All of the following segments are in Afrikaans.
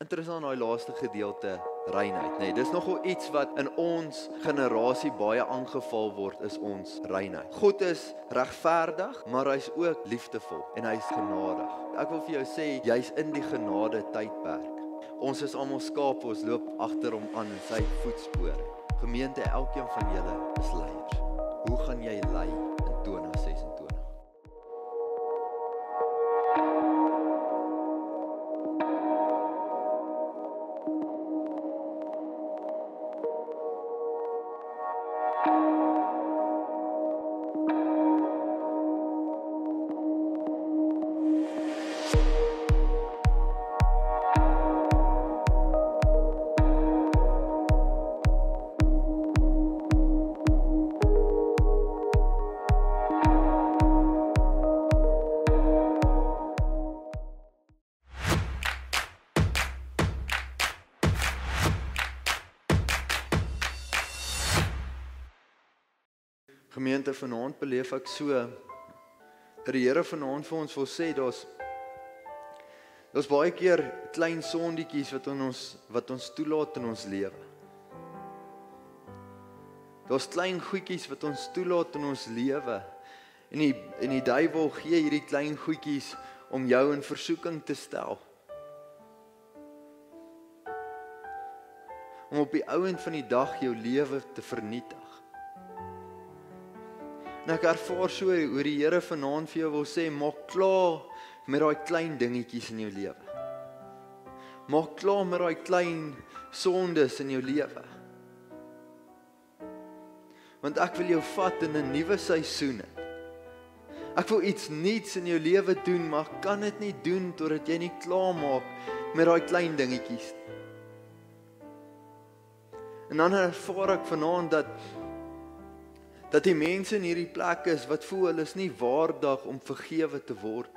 Interessant daai laaste gedeelte, reinheid, nee, dis nogal iets wat in ons generasie baie aangeval word, is ons reinheid. God is regverdig, maar hy's ook liefdevol en hy's genadig. Ek wil vir jou sê, jy's in die genade tydperk. Ons is almal skape, ons loop agter hom aan in sy voetspore. Gemeente, elkeen van julle is leiers. Hoe gaan jy lei in 2026? Gemeente, vanaand beleef ek so, dat die Here vanaand vir ons wil sê, daar's baie keer klein sondetjies wat ons toelaat in ons lewe. Daar's klein goedjies wat ons toelaat in ons lewe. En die duiwel gee hierdie klein goedjies om jou in versoeking te stel. Om op die ouend van die dag jou lewe te vernietig. En ek ervaar so hoe die Here vanaand vir jou wil sê, maak klaar met daai klein dingetjies in jou lewe. Maak klaar met daai klein sondes in jou lewe. Want ek wil jou vat in 'n nuwe seisoen. Ek wil iets nuuts in jou lewe doen, maar ek kan dit nie doen totdat jy nie klaar maak met daai klein dingetjies. En dan ervaar ek vanaand dat die mense in hierdie plek is wat voel hulle is nie waardig om vergewe te word.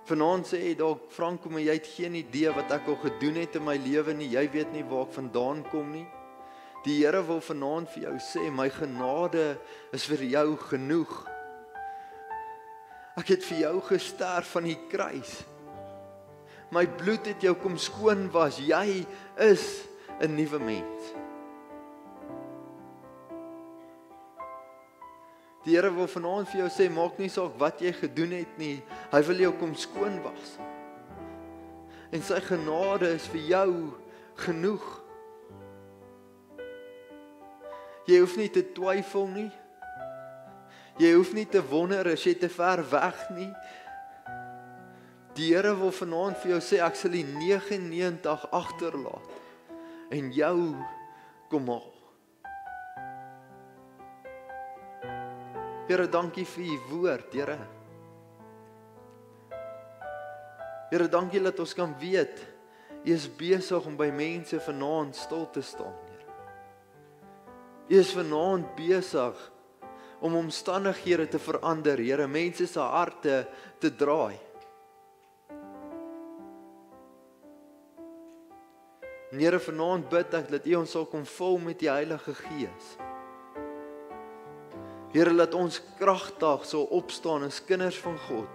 Vanaand sê jy dalk, Franco, maar jy het geen idee wat ek al gedoen het in my lewe nie, jy weet nie waar ek vandaan kom nie. Die Here wil vanaand vir jou sê, my genade is vir jou genoeg. Ek het vir jou gesterf van die kruis. My bloed het jou kom skoon was, jy is 'n nuwe mens. Die Here wil vanaand vir jou sê, maak nie saak wat jy gedoen het nie, hy wil jou kom skoon was. En sy genade is vir jou genoeg. Jy hoef nie te twyfel nie. Jy hoef nie te wonder as jy te ver weg nie. Die Here wil vanaand vir jou sê, ek sal die 99 agterlaat en jou kom haal. Here, dankie vir u woord, Here. Here, dankie dat ons kan weet, u is besig om by mense vanaand stil te staan, Here. U is vanaand besig om omstandighede te verander, Here, mense se harte te draai. En Here, vanaand bid ek dat u ons sal kom vul met die Heilige Gees. Here, laat ons kragtig sal opstaan as kinders van God.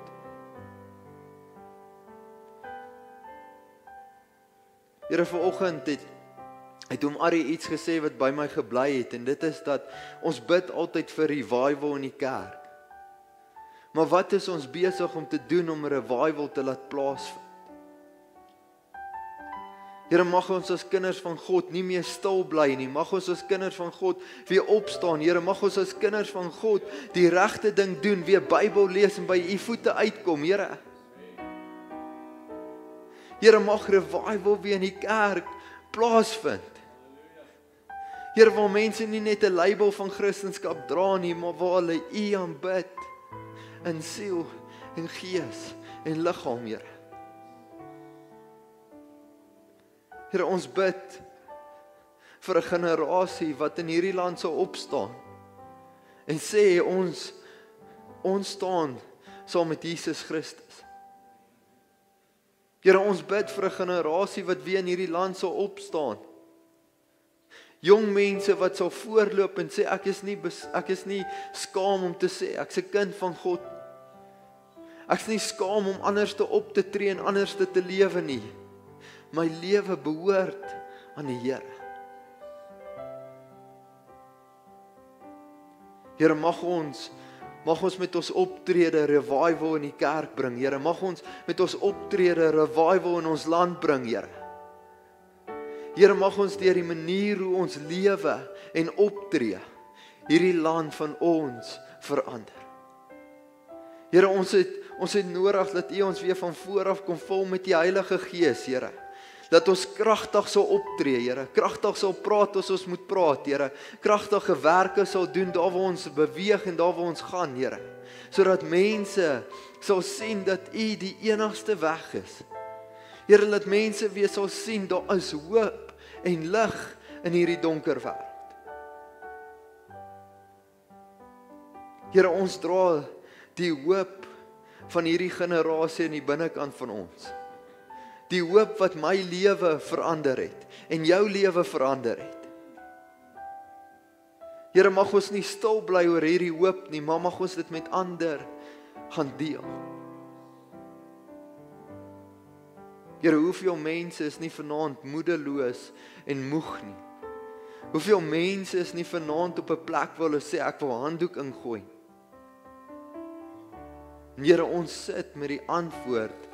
Here, vanoggend het hom Arie iets gesê wat by my gebly het, en dit is dat ons bid altyd vir revival in die kerk. Maar wat is ons besig om te doen om 'n revival te laat plaasvind? Here, mag ons as kinders van God nie meer stil bly nie. Mag ons as kinders van God weer opstaan. Here, mag ons as kinders van God die regte ding doen, weer Bybel lees en by u voete uitkom, Here. Here, mag revival weer in die kerk plaasvind. Here, waar mense nie net 'n label van Christendom dra nie, maar waar hulle u aanbid in siel en gees en liggaam, Here. Here, ons bid vir 'n generasie wat in hierdie land sal opstaan en sê ons staan saam met Jesus Christus. Here, ons bid vir 'n generasie wat weer in hierdie land sal opstaan. Jong mense wat sal voorloop en sê ek is nie skaam om te sê ek's 'n kind van God. Ek's nie skaam om anders te op te tree en anders te lewe nie. My lewe behoort aan die Here. Here, mag ons met ons optrede revival in die kerk bring, Here. Mag ons met ons optrede revival in ons land bring, Here. Here, mag ons deur die manier hoe ons lewe en optree, hierdie land van ons verander. Here, ons het nodig dat U ons weer van vooraf kom vul met die Heilige Gees, Here. Dat ons kragtig sal optree, Here. Kragtig sal praat as ons moet praat, Here. Kragtige werke sal doen daar waar ons beweeg en daar waar ons gaan, Here. Sodat mense sal sien dat U die enigste weg is. Here, dat mense weer sal sien daar is hoop en lig in hierdie donker wêreld. Here, ons dra die hoop van hierdie generasie in die binnekant van ons. Die hoop wat my lewe verander het en jou lewe verander het. Here, mag ons nie stil bly oor hierdie hoop nie, maar mag ons dit met ander gaan deel. Here, hoeveel mense is nie vanaand moedeloos en moeg nie. Hoeveel mense is nie vanaand op 'n plek waar hulle sê ek wil handdoek ingooi. Here, ons sit met die antwoord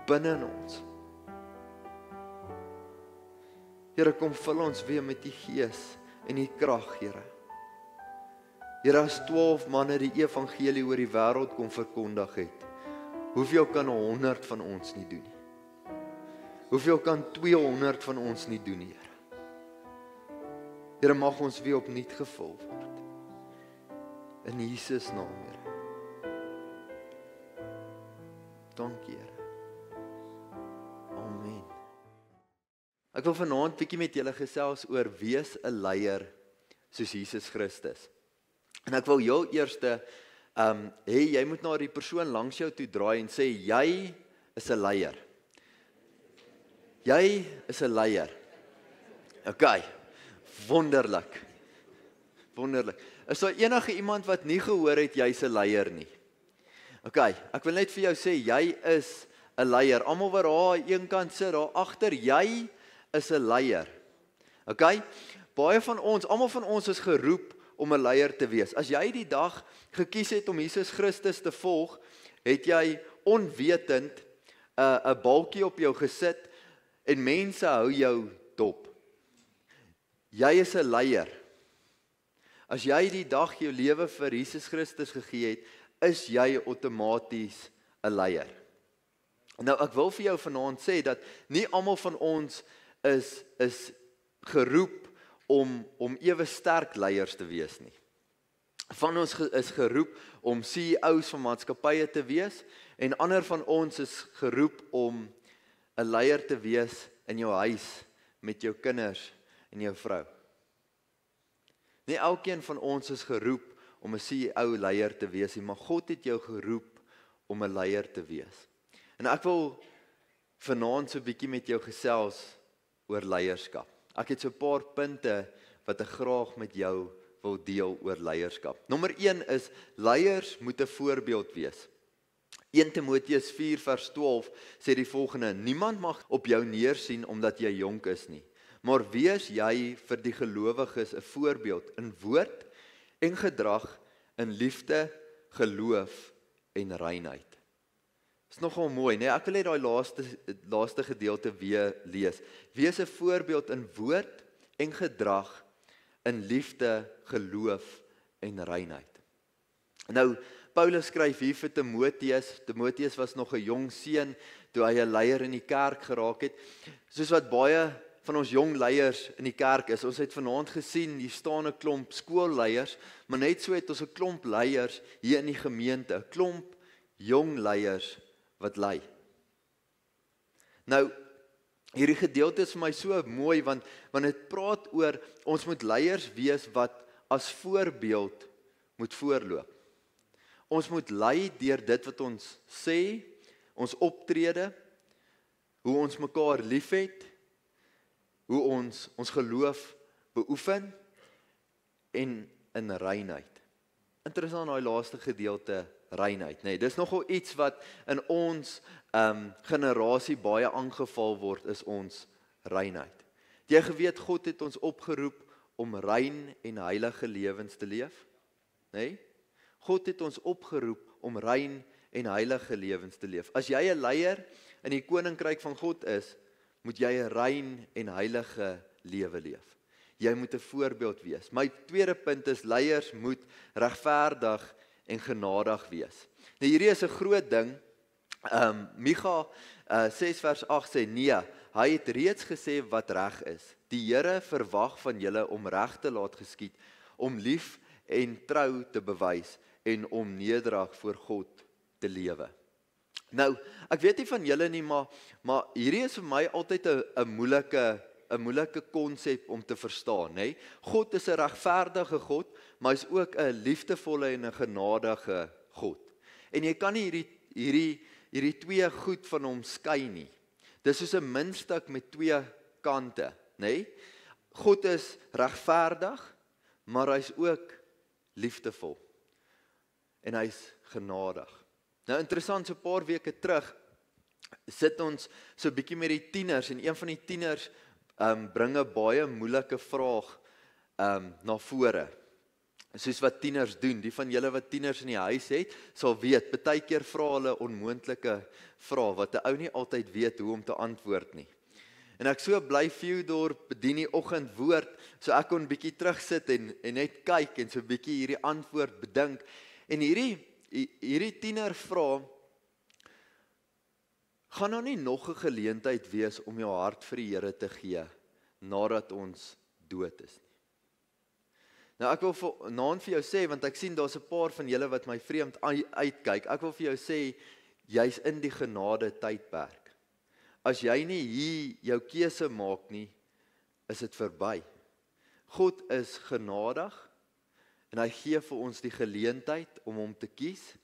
binne in ons. Here, kom vul ons weer met die Gees en die krag, Here. Here, as 12 manne die evangelie oor die wêreld kom verkondig het, hoeveel kan 100 van ons nie doen nie? Hoeveel kan 200 van ons nie doen nie, Here? Here, mag ons weer opnuut gevul word. In Jesus naam, Here. Dankie, Here. Amen. Ek wil vanaand bietjie met julle gesels oor wees 'n leier soos Jesus Christus. En ek wil heel eerste jy moet na die persoon langs jou toe draai en sê jy is 'n leier. Jy is 'n leier. Okay. Wonderlik. Wonderlik. Is daar enige iemand wat nie gehoor het jy's 'n leier nie? Okay, ek wil net vir jou sê jy is 'n leier. Almal wat daar aan een kant sit, daar agter, jy is 'n leier. Okay? Baie van ons, almal van ons is geroep om 'n leier te wees. As jy die dag gekies het om Jesus Christus te volg, het jy onwetend 'n balkie op jou gesit en mense hou jou dop. Jy is 'n leier. As jy die dag jou lewe vir Jesus Christus gegee het, is jy outomaties 'n leier. Nou ek wil vir jou vanaand sê dat nie almal van ons is geroep om ewe sterk leiers te wees nie. Van ons is geroep om CEO's van maatskappye te wees en ander van ons is geroep om 'n leier te wees in jou huis met jou kinders en jou vrou. Nie elkeen van ons is geroep om 'n CEO leier te wees nie, maar God het jou geroep om 'n leier te wees. En ek wil vanaand so 'n bietjie met jou gesels oor leierskap. Ek het so 'n paar punte wat ek graag met jou wil deel oor leierskap. Nommer 1 is leiers moet 'n voorbeeld wees. 1 Timoteus 4 vers 12 sê die volgende: niemand mag op jou neersien omdat jy jonk is nie, maar wees jy vir die gelowiges 'n voorbeeld in woord en gedrag, in liefde, geloof en reinheid. Is nogal mooi, nee? Ek wil net daai laaste gedeelte weer lees. Wees 'n voorbeeld in woord en gedrag, in liefde, geloof en reinheid. Nou, Paulus skryf hier vir Timoteus. Timoteus was nog 'n jong seun toe hy 'n leier in die kerk geraak het. Soos wat baie van ons jong leiers in die kerk is. Ons het vanaand gesien, hier staan 'n klomp skoolleiers, maar net so het ons 'n klomp leiers hier in die gemeente, 'n klomp jong leiers wat lei. Nou, hierdie gedeelte is vir my so mooi, want dit praat oor, ons moet leiers wees wat as voorbeeld moet voorloop. Ons moet lei deur dit wat ons sê, ons optrede, hoe ons mekaar liefhet, hoe ons geloof beoefen en in reinheid. Interessant daai laaste gedeelte, reinheid, nee. Dis nogal iets wat in ons generasie baie aangeval word, is ons reinheid. Het jy geweet, God het ons opgeroep om rein en heilige lewens te leef? Nee? God het ons opgeroep om rein en heilige lewens te leef. As jy 'n leier in die koninkryk van God is, moet jy 'n rein en heilige lewe leef. Jy moet 'n voorbeeld wees. My tweede punt is, leiers moet regverdig en genadig wees. Nou hierdie is 'n groot ding. Micha 6 vers 8 sê, nee, hy het reeds gesê wat reg is. Die Here verwag van julle om reg te laat geskied, om lief en trou te bewys en om nederig voor God te lewe. Nou, ek weet nie van julle nie, maar hierdie is vir my altyd 'n moeilike konsep om te verstaan, nê? God is 'n regverdige God, maar hy is ook 'n liefdevolle en 'n genadige God. En jy kan nie hierdie twee goed van hom skei nie. Dis soos 'n muntstuk met twee kante, nê? God is regverdig, maar hy's ook liefdevol. En hy's genadig. Nou interessant, so 'n paar weke terug sit ons so 'n bietjie met die tieners, en een van die tieners bring 'n baie moeilike vraag na vore. Soos wat tieners doen. Die van julle wat tieners in die huis het, sal weet, partykeer vra hulle onmoontlike vrae wat 'n ou nie altyd weet hoe om te antwoord nie. En ek so bly Theodor bedien die oggend woord, so ek kon bietjie terugsit en net kyk en so bietjie hierdie antwoord bedink. En hierdie tiener vra, gaan daar nie nog 'n geleentheid wees om jou hart vir die Here te gee nadat ons dood is nie? Nou ek wil vanaand vir jou sê, want ek sien daar's 'n paar van julle wat my vreemd uitkyk. Ek wil vir jou sê, jy's in die genade tydperk. As jy nie hier jou keuse maak nie, is dit verby. God is genadig en hy gee vir ons die geleentheid om hom te kies,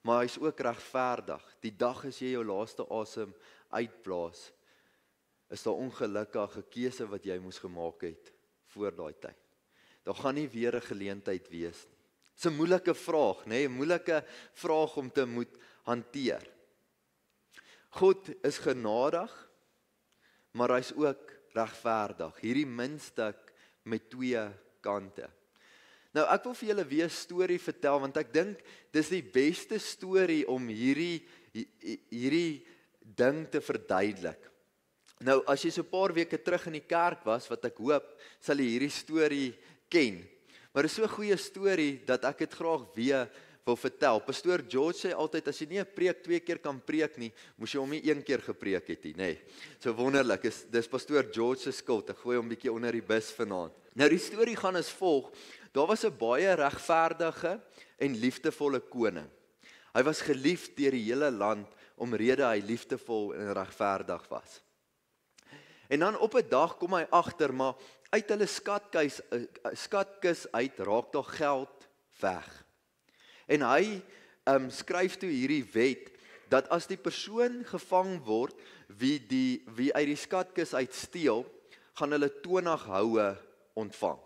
maar hy is ook regverdig. Die dag as jy jou laaste asem uitblaas, is daar ongelukkige keuse wat jy moes gemaak het voor daai tyd. Daar gaan nie weer 'n geleentheid wees nie. Dis 'n moeilike vraag, nê? 'n moeilike vraag om te moet hanteer. God is genadig, maar hy's ook regverdig. Hierdie muntstuk met twee kante. Nou ek wil vir julle weer 'n storie vertel, want ek dink dis die beste storie om hierdie ding te verduidelik. Nou as jy so 'n paar weke terug in die kerk was, wat ek hoop, sal jy hierdie storie ken. Maar dit is so 'n goeie storie dat ek dit graag weer wil vertel. Pastoor George sê altyd, as jy nie 'n preek 2 keer kan preek nie, moes jy hom nie 1 keer gepreek het nie, nê. So wonderlik, dis pastoor George se skuld. Ek gooi hom 'n bietjie onder die bus vanaand. Nou die storie gaan as volg. Daar was 'n baie regverdige en liefdevolle koning. Hy was geliefd deur die hele land omrede hy liefdevol en regverdig was. En dan op 'n dag kom hy agter, maar uit hulle skatkis uit raak daar geld weg. En hy skryf toe hierdie wet, dat as die persoon gevang word, wie uit die skatkis uit steel, gaan hulle 20 houe ontvang.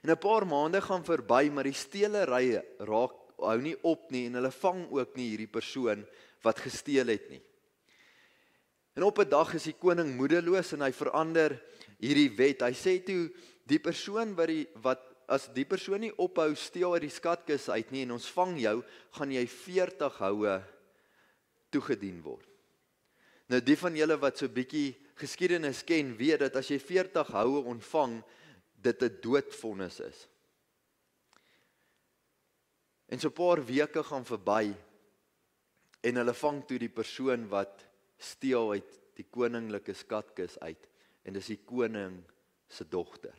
En 'n paar maande gaan verby, maar die steelery hou nie op nie, en hulle vang ook nie hierdie persoon wat gesteel het nie. En op 'n dag is die koning moedeloos en hy verander hierdie wet. Hy sê toe, die persoon as die persoon nie ophou steel uit die skatkis uit nie, en ons vang jou, gaan jy 40 houe toegedien word. Nou die van julle wat so bietjie geskiedenis ken, weet dat as jy 40 houe ontvang, dit 'n doodvonnis is. En so 'n paar weke gaan verby, en hulle vang toe die persoon wat steel uit die koninklike skatkis uit, en dis die koning se dogter.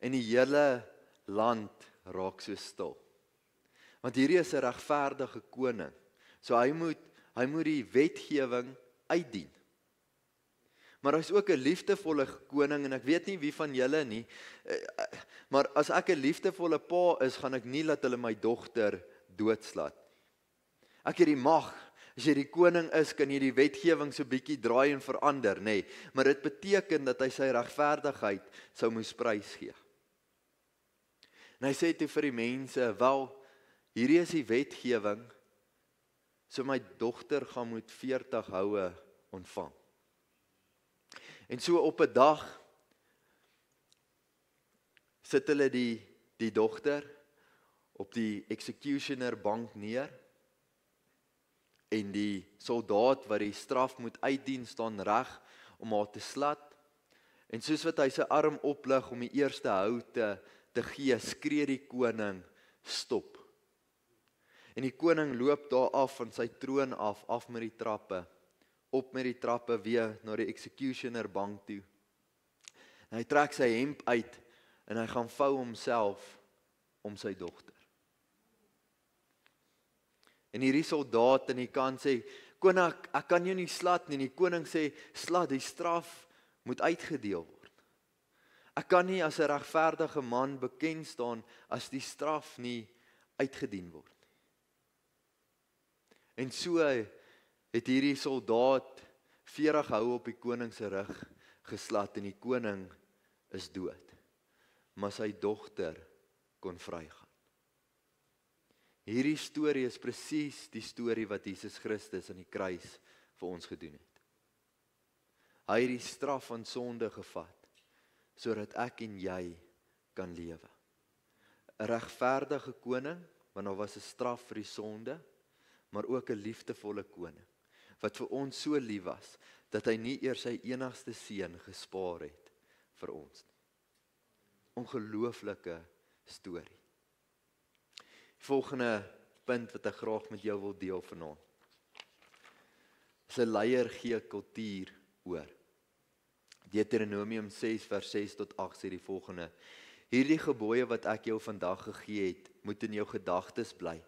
En die hele land raak so stil. Want hierdie is 'n regverdige koning. So hy moet die wetgewing uitdien. Maar hy's ook 'n liefdevolle koning, en ek weet nie wie van julle nie, maar as ek 'n liefdevolle pa is, gaan ek nie laat hulle my dogter doodslaan. Ek het die mag. As jy die koning is, kan jy die wetgewing so bietjie draai en verander, nê? Maar dit beteken dat hy sy regverdigheid sou moes prysgee. En hy sê toe vir die mense, wel, hierdie is die wetgewing, so my dogter gaan moet 40 houe ontvang. En so op 'n dag sit hulle die dogter op die executioner bank neer, en die soldaat wat die straf moet uitdien staan reg om haar te slat, en soos wat hy sy arm oplig om die eerste hou te gee, skree die koning, stop. En die koning loop daar af van sy troon af met die trappe, op met die trappe weer na die executioner bank toe. En hy trek sy hemp uit, en hy gaan vou homself om sy dogter. En hierdie soldaat aan die kant sê, koning, ek kan jou nie slat nie. Die koning sê, slat, die straf moet uitgedeel word. Ek kan nie as 'n regverdige man bekend staan as die straf nie uitgedien word. En so het hierdie soldaat 40 houe op die koning se rug geslat, en die koning is dood. Maar sy dogter kon vrygaan. Hierdie storie is presies die storie wat Jesus Christus aan die kruis vir ons gedoen het. Hy het die straf van sonde gevat, sodat ek en jy kan lewe. 'n Regverdige koning, want daar was 'n straf vir die sonde, maar ook 'n liefdevolle koning, wat vir ons so lief was, dat hy nie eers sy enigste seun gespaar het vir ons nie. Ongelooflike storie. Volgende punt wat ek graag met jou wil deel vanaand, is 'n leier gee kultuur oor. Deuteronomium 6 vers 6 tot 8 sê die volgende: hierdie gebooie wat ek jou vandag gegee het, moet in jou gedagtes bly.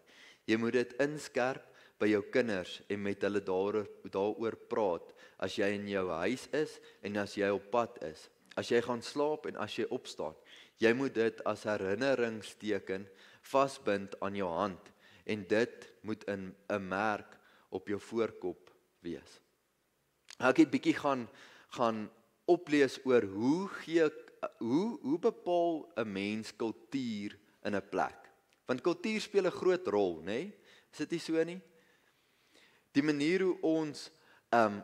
Jy moet dit inskerp by jou kinders en met hulle daaroor praat as jy in jou huis is en as jy op pad is, as jy gaan slaap en as jy opstaan. Jy moet dit as herinneringsteken vasbind aan jou hand, en dit moet 'n merk op jou voorkop wees. Ek het bietjie gaan oplees oor hoe bepaal 'n mens kultuur in 'n plek. Want kultuur speel 'n groot rol, né? Is dit nie so nie? Die manier hoe ons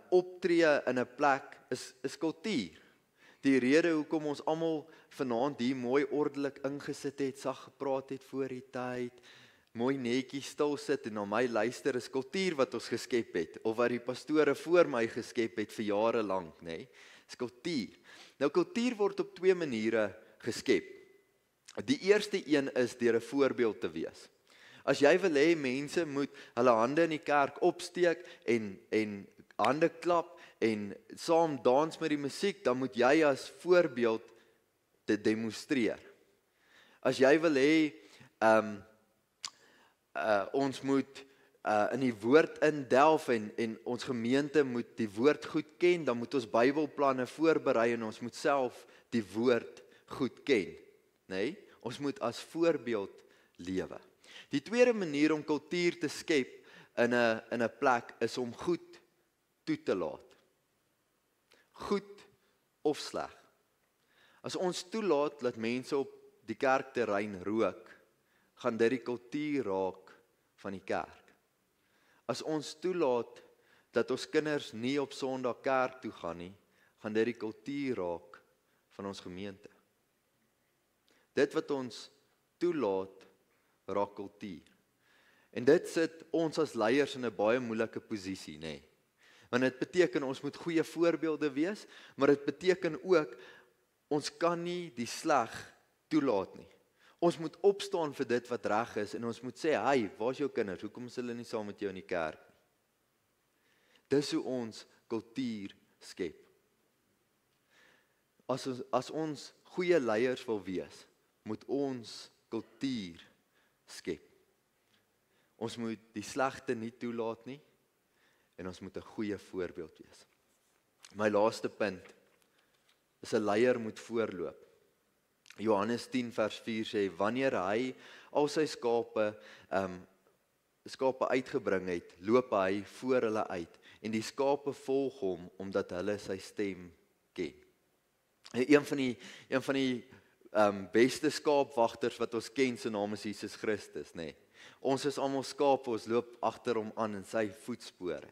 optree in 'n plek is kultuur. Die rede hoekom ons almal vanaand hier mooi ordelik ingesit het, sag gepraat het voor die tyd, mooi netjies stil sit en na my luister, is kultuur wat ons geskep het, of wat die pastore voor my geskep het vir jare lank, né? Is kultuur. Nou kultuur word op 2 maniere geskep. Die eerste een is deur 'n voorbeeld te wees. As jy wil hê mense moet hulle hande in die kerk opsteek en hande klap en saam dans met die musiek, dan moet jy as voorbeeld dit demonstreer. As jy wil hê ons moet in die woord indelf en ons gemeente moet die woord goed ken, dan moet ons Bybelplanne voorberei en ons moet self die woord goed ken, né? Ons moet as voorbeeld lewe. Die tweede manier om kultuur te skep in 'n plek is om goed toe te laat. Goed of sleg. As ons toelaat dat mense op die kerkterrein rook, gaan dit die kultuur raak van die kerk. As ons toelaat dat ons kinders nie op Sondag kerk toe gaan nie, gaan dit die kultuur raak van ons gemeente. Dit wat ons toelaat, raak kultuur. En dit sit ons as leiers in 'n baie moeilike posisie, nê? Want dit beteken ons moet goeie voorbeelde wees, maar dit beteken ook ons kan nie die sleg toelaat nie. Ons moet opstaan vir dit wat reg is en ons moet sê, "Hey, waar's jou kinders? Hoekom is hulle nie saam met jou in die kerk nie?" Dis hoe ons kultuur skep. As ons goeie leiers wil wees, moet ons kultuur skep. Ons moet die slegte nie toelaat nie en ons moet 'n goeie voorbeeld wees. My laaste punt is 'n leier moet voorloop. Johannes 10 vers 4 sê, wanneer hy al sy skape uitgebring het, loop hy voor hulle uit en die skape volg hom omdat hulle sy stem ken. Een van die beste skaapwagters wat ons ken, se naam is Jesus Christus, nê. Ons is almal skape, ons loop agter hom aan in sy voetspore.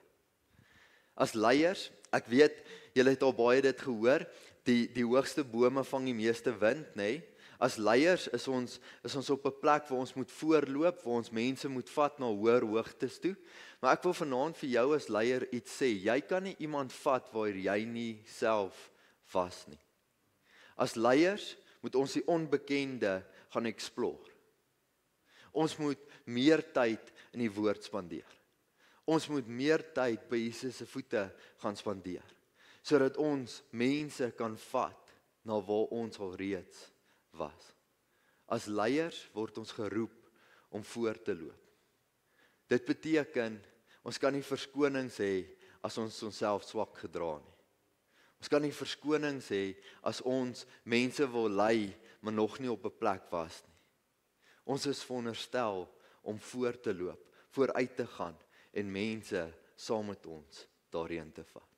As leiers, ek weet, julle het al baie dit gehoor, die hoogste bome vang die meeste wind, nê? As leiers is ons op 'n plek waar ons moet voorloop, waar ons mense moet vat na hoër hoogtes toe. Maar ek wil vanaand vir jou as leier iets sê. Jy kan nie iemand vat waar jy nie self was nie. As leiers moet ons die onbekende gaan explore. Ons moet meer tyd in die woord spandeer. Ons moet meer tyd by Jesus se voete gaan spandeer, sodat ons mense kan vat na waar ons al reeds was. As leiers word ons geroep om voor te loop. Dit beteken, ons kan nie verskonings hê as ons onsself swak gedra nie. Ons kan nie verskonings hê as ons mense wil lei, maar nog nie op 'n plek was nie. Ons is veronderstel om voor te loop, vooruit te gaan en mense saam met ons daarheen te vat.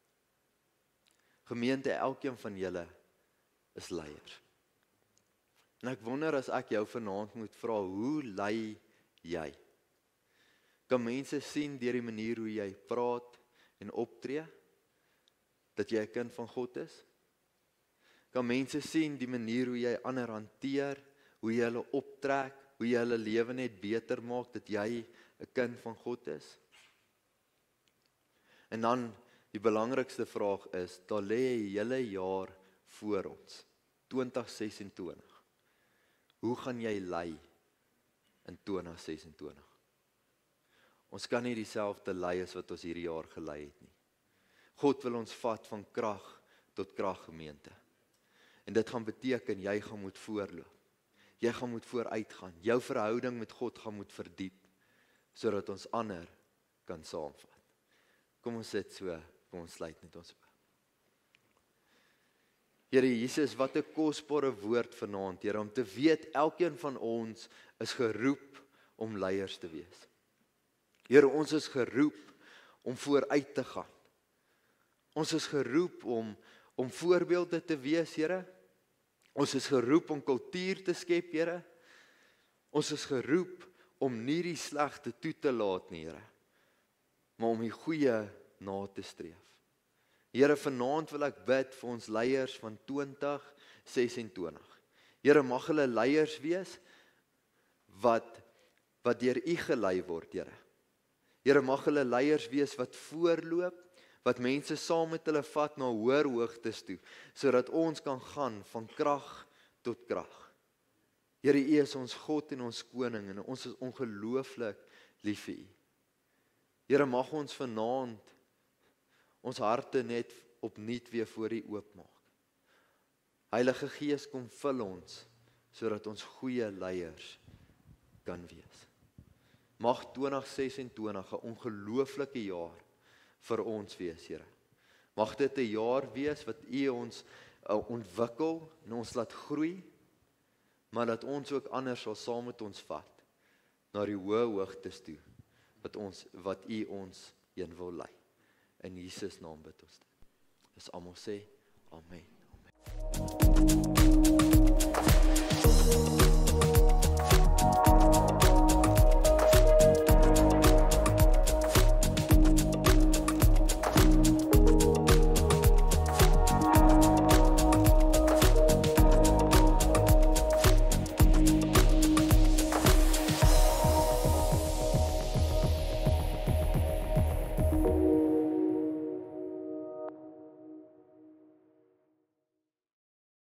Gemeente, elkeen van julle is leiers. En ek wonder as ek jou vanaand moet vra, hoe lei jy? Kan mense sien deur die manier hoe jy praat en optree, dat jy 'n kind van God is? Kan mense sien die manier hoe jy ander hanteer, hoe jy hulle optrek, hoe jy hulle lewe net beter maak, dat jy 'n kind van God is? En dan, die belangrikste vraag is, daar lê 'n hele jaar voor ons, 2026. Hoe gaan jy lei in 2026? Ons kan nie dieselfde lei as wat ons hierdie jaar gelei het nie. God wil ons vat van krag tot krag, gemeente. En dit gaan beteken, jy gaan moet voorloop. Jy gaan moet vooruitgaan. Jou verhouding met God gaan moet verdiep, sodat ons ander kan saamvat. Kom ons sit so, kom ons sluit net ons oë. Here Jesus, wat 'n kosbare woord vanaand, Here, om te weet, elkeen van ons is geroep om leiers te wees. Here, ons is geroep om vooruit te gaan. Ons is geroep om voorbeelde te wees, Here. Ons is geroep om kultuur te skep, Here. Ons is geroep om nie die slegte toe te laat nie, Here, maar om die goeie na te streef. Here, vanaand wil ek bid vir ons leiers van 2026. Here, mag hulle leiers wees wat deur U gelei word, Here. Here, mag hulle leiers wees wat voorloop, wat mense saam met hulle vat na hoër hoogtes toe, sodat ons kan gaan van krag tot krag. Here, U is ons God en ons koning en ons is ongelooflik lief vir U. Here, mag ons vanaand ons harte net opnuut weer voor U oopmaak. Heilige Gees, kom vul ons, sodat ons goeie leiers kan wees. Mag 2026 'n ongelooflike jaar vir ons wees, Here. Mag dit 'n jaar wees wat U ons ontwikkel en ons laat groei, maar dat ons ook anders sal saam met ons vat na die hoë hoogtes toe, wat U ons heen wil lei. In Jesus naam bid ons dit. Dis almal sê, amen. Amen.